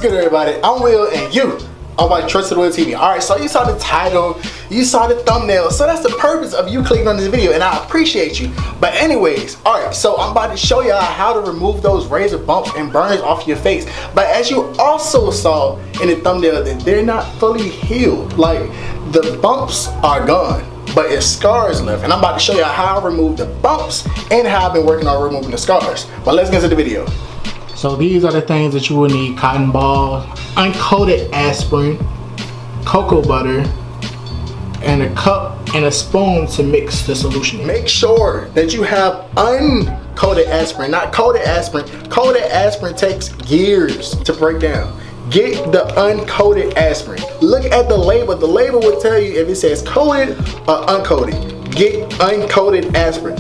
good, everybody? I'm Will, and you are watching Trendsetterwill TV. Alright, so you saw the title, you saw the thumbnail, so that's the purpose of you clicking on this video, and I appreciate you. But anyways, alright, so I'm about to show y'all how to remove those razor bumps and burns off your face. But as you also saw in the thumbnail, that they're not fully healed. Like, the bumps are gone, but it's scars left, and I'm about to show y'all how I remove the bumps and how I've been working on removing the scars. But let's get into the video. So these are the things that you will need: cotton ball, uncoated aspirin, cocoa butter, and a cup and a spoon to mix the solution. Make sure that you have uncoated aspirin, not coated aspirin. Coated aspirin takes years to break down. Get the uncoated aspirin. Look at the label. The label will tell you if it says coated or uncoated. Get uncoated aspirin.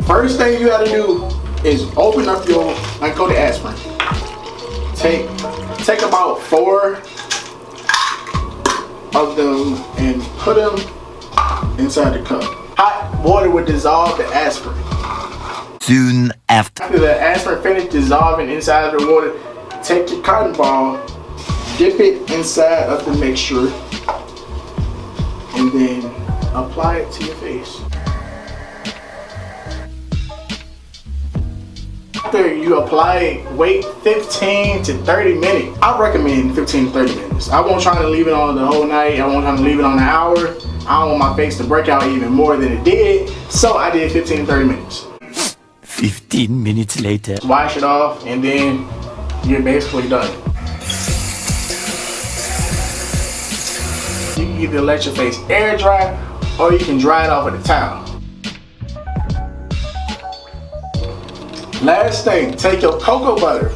First thing you gotta do is open up your uncoated aspirin. Take about 4 of them and put them inside the cup. Hot water will dissolve the aspirin. Soon after the aspirin finishes dissolving inside of the water, take your cotton ball, dip it inside of the mixture, and then apply it to your face. After you apply it, wait 15 to 30 minutes. I recommend 15 to 30 minutes. I won't try to leave it on the whole night. I won't try to leave it on an hour. I don't want my face to break out even more than it did. So I did 15 to 30 minutes. 15 minutes later. Wash it off and then you're basically done. You can either let your face air dry or you can dry it off with a towel. Last thing, take your cocoa butter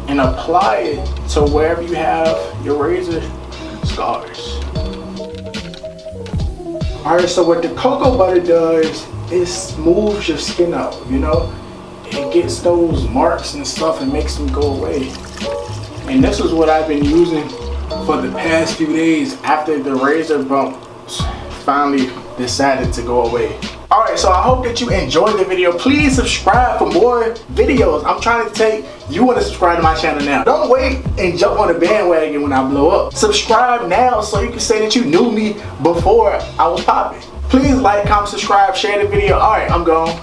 and apply it to wherever you have your razor scars. Alright, so what the cocoa butter does, it smooths your skin out, you know? It gets those marks and stuff and makes them go away. And this is what I've been using for the past few days after the razor bumps finally decided to go away. Alright, so I hope that you enjoyed the video. Please subscribe for more videos. I'm trying to take you want to subscribe to my channel now. Don't wait and jump on the bandwagon when I blow up. Subscribe now so you can say that you knew me before I was popping. Please like, comment, subscribe, share the video. Alright, I'm gone.